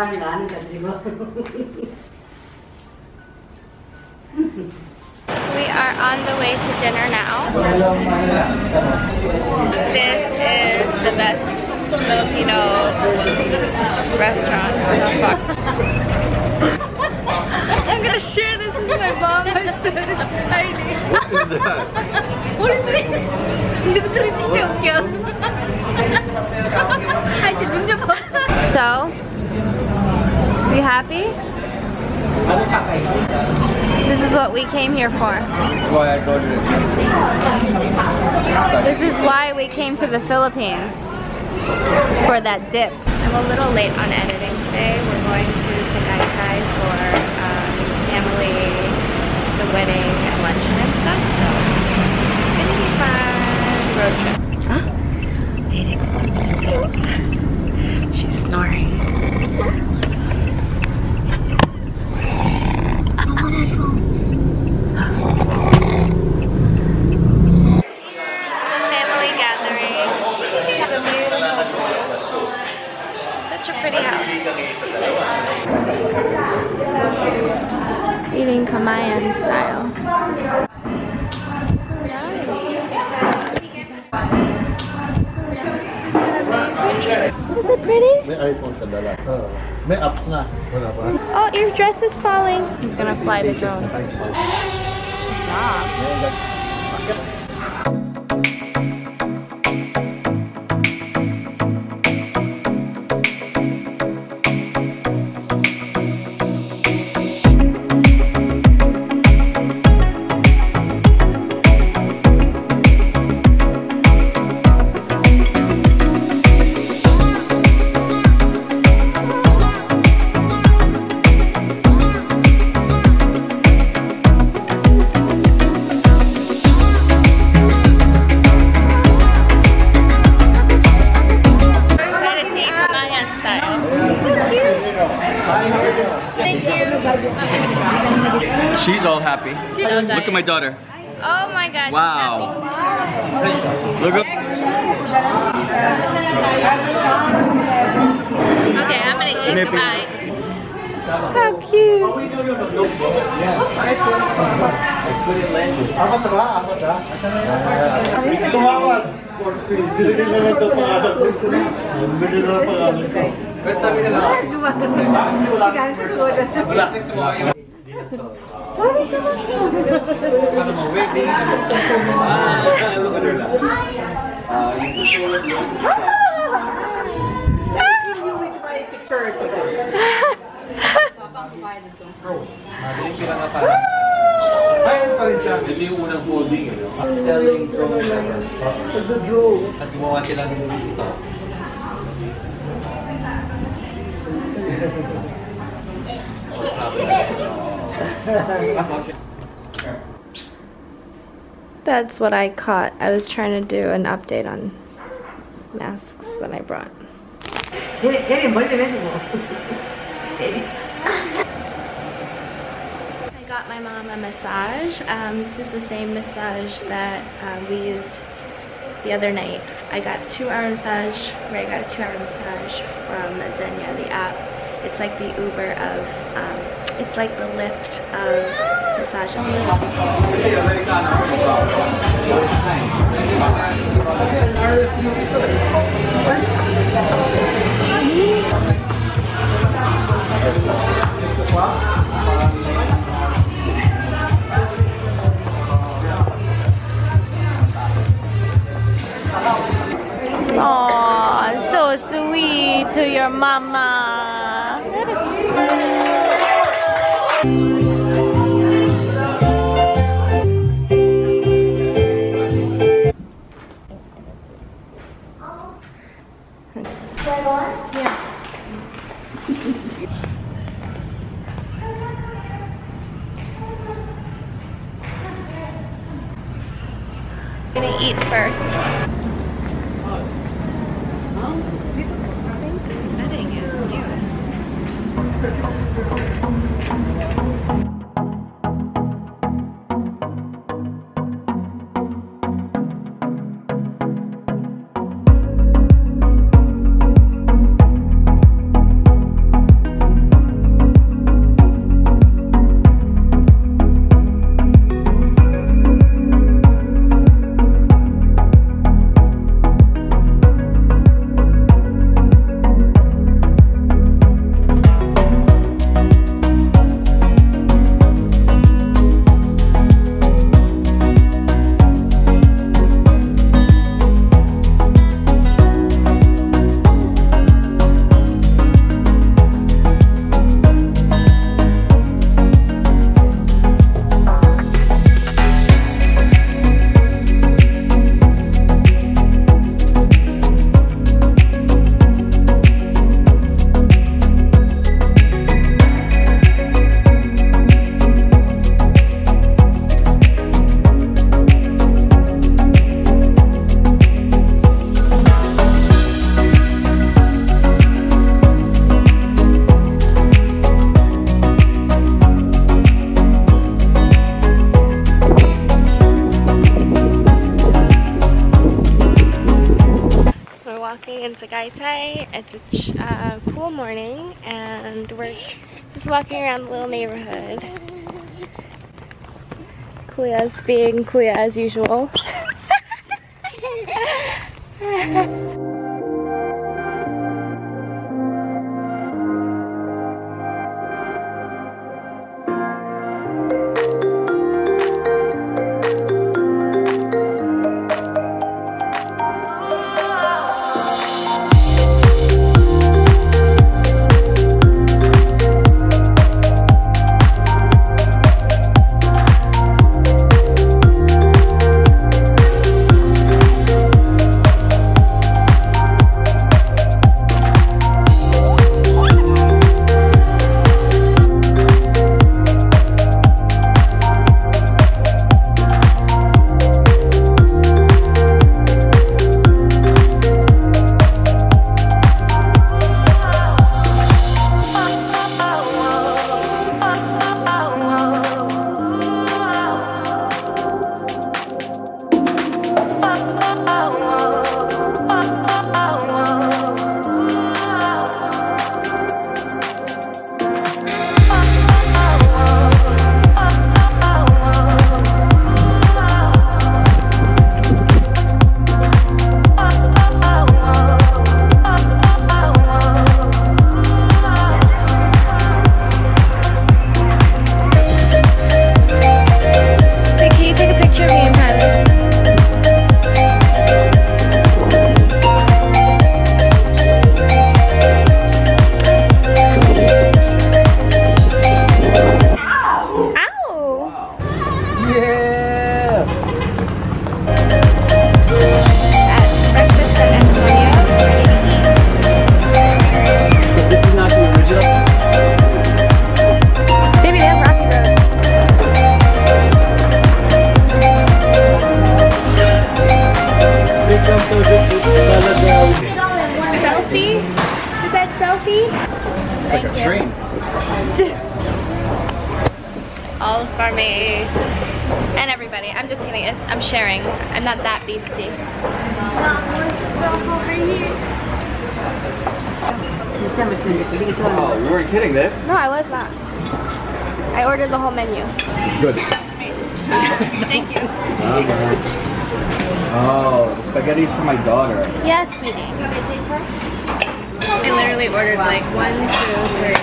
We are on the way to dinner now. This is the best Filipino restaurant. I'm gonna share this with my mom. I said it's tiny. What is that? What is it? So, you happy? This is what we came here for. That's why I go to the gym. This is why we came to the Philippines. For that dip. I'm a little late on editing today. We're going to Tagaytay for family, the wedding, and luncheon and stuff. So, it's gonna be a fun road trip. She's snoring. Family gathering. Such a pretty house. Eating Kamayan style. Is it pretty? May iPhone ka dala. May apps na. Wala pa. Oh, your dress is falling. He's gonna fly the drone. Good job. She's all happy. Look at my daughter. Oh my god. Wow. Look up. Okay, I'm gonna eat. Goodbye. How cute. Ito yung unang folding, selling drone ever. The drone. At gumawa sila ng dito. That's what I caught. I was trying to do an update on masks that I brought. I got my mom a massage. This is the same massage that we used the other night. I got a 2-hour massage, where I got a 2-hour massage from Xenia, the app. It's like the Uber of, it's like the Lyft of massage. Aw, so sweet to your mama. Yeah. I'm gonna eat first. Setting is new. in Tagaytay. It's a cool morning and we're just walking around the little neighborhood. Kuya's being Kuya as usual. Like a train. All for me. And everybody. I'm just kidding. I'm sharing. I'm not that beastie. Oh, you weren't kidding, babe. No, I was not. I ordered the whole menu. Good. Thank you. Oh, the spaghetti's for my daughter. Yes, sweetie. I literally ordered like 1, 2, 3,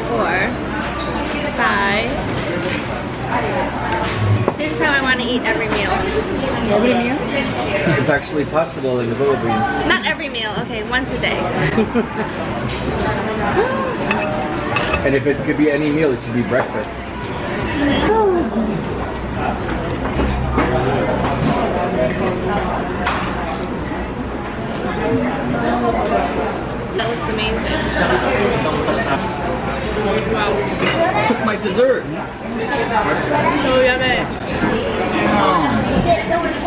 4, 5. This is how I want to eat every meal. Every meal? It's actually possible in the Philippines. Not every meal, okay, once a day. And if it could be any meal, it should be breakfast. That looks amazing. Wow. Took my dessert. So yummy.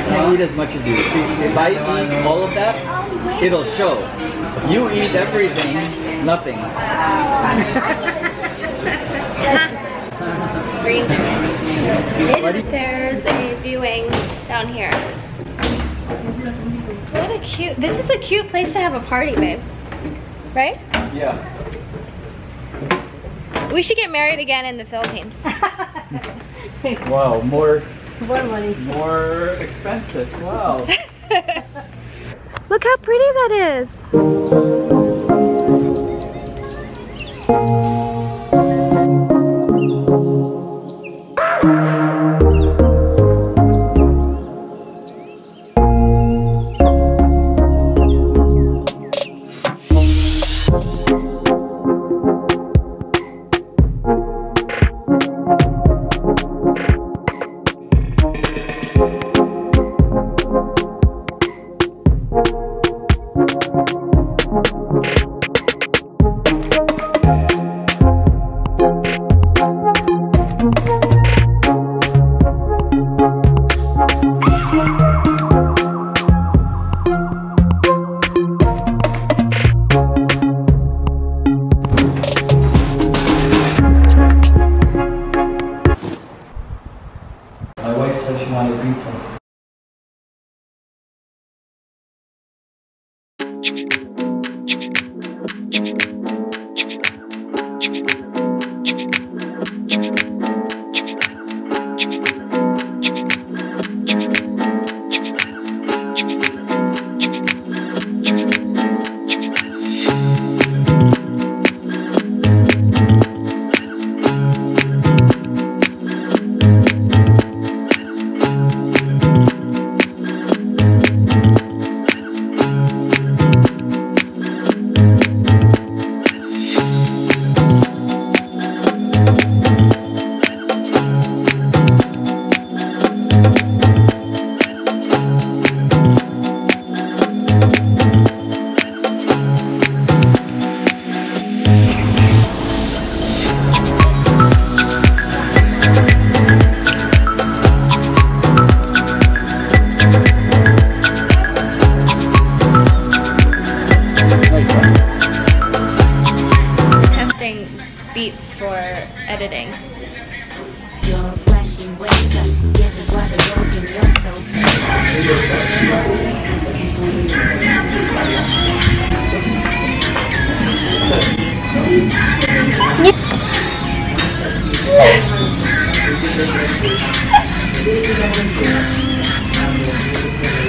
Can't eat as much as you. See, if I eat all of that, it'll show. You eat everything, nothing. Green juice. There's a viewing down here. What a cute, this is a cute place to have a party, babe. Right? Yeah. We should get married again in the Philippines. Wow, more money. more expensive. Wow. Look how pretty that is.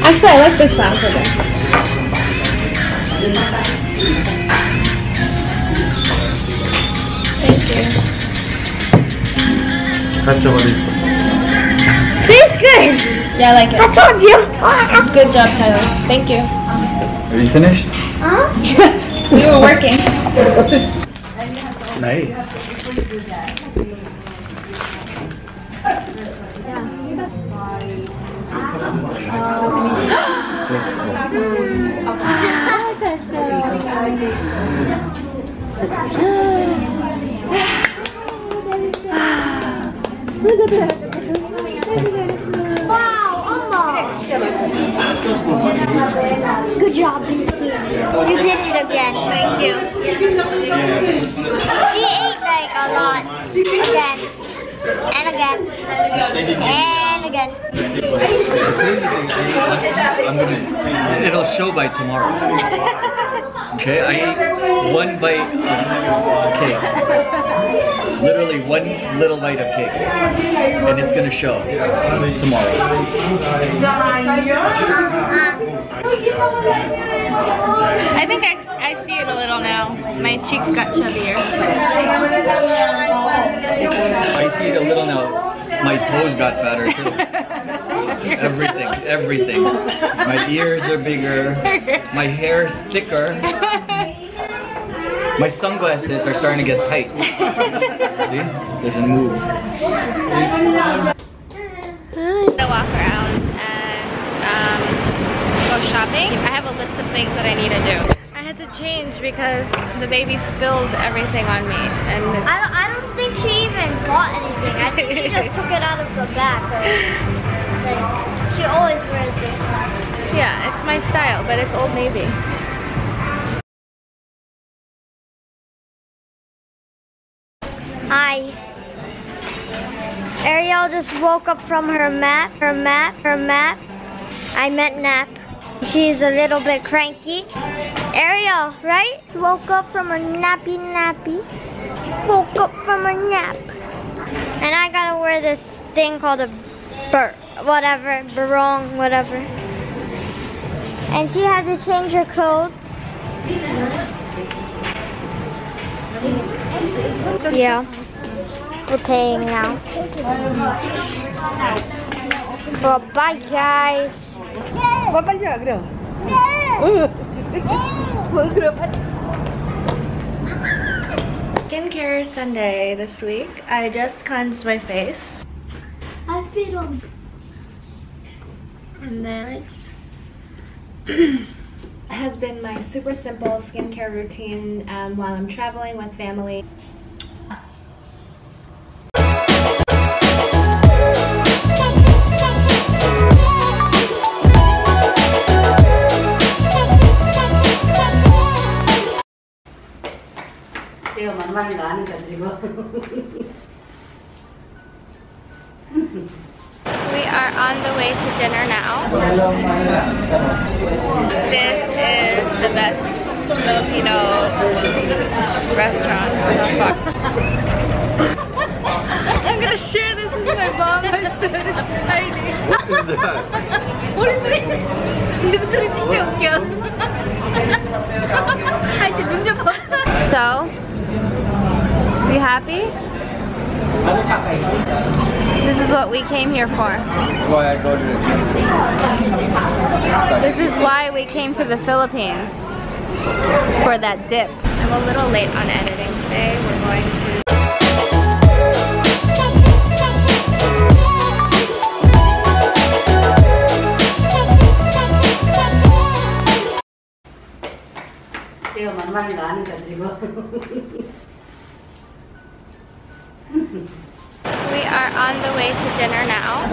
Actually, I like this sound for this. Thank you. Tastes good. Yeah, I like it. I told you. Good job, Tyler. Thank you. Are you finished? We were working. Nice. Good job, Lucy. You did it again. Thank you. She ate like a lot. Again. And again. And again. It'll show by tomorrow. Okay, I ate one bite of cake. Literally one little bite of cake. And it's gonna show tomorrow. I think I see it a little now. My cheeks got chubbier. I see it a little now. My toes got fatter too. Everything. My ears are bigger. My hair is thicker. My sunglasses are starting to get tight. See? Doesn't move. I'm gonna walk around and go shopping. I have a list of things that I need to do. I had to change because the baby spilled everything on me, and I don't think she even bought anything. I think she just took it out of the bag. Like, she always wears this one. yeah, it's my style, but it's Old Navy. Hi. Ariel just woke up from her nap. I meant nap. She's a little bit cranky. Ariel, right? Woke up from her nappy. Woke up from her nap. And I gotta wear this thing called a barong, whatever. And she had to change her clothes. Yeah. We're paying now. Well, bye guys. Skincare Sunday this week. I just cleansed my face. I feel them. And then it has been my super simple skincare routine while I'm traveling with family. We are on the way to dinner now. This is the best Filipino restaurant so far. I'm gonna share this with my mom. I said it's tiny. What is that? What is it? So, you happy? This is what we came here for. That's why I go to the gym. This is why we came to the Philippines. For that dip. I'm a little late on editing today. We're going to... We are on the way to dinner now.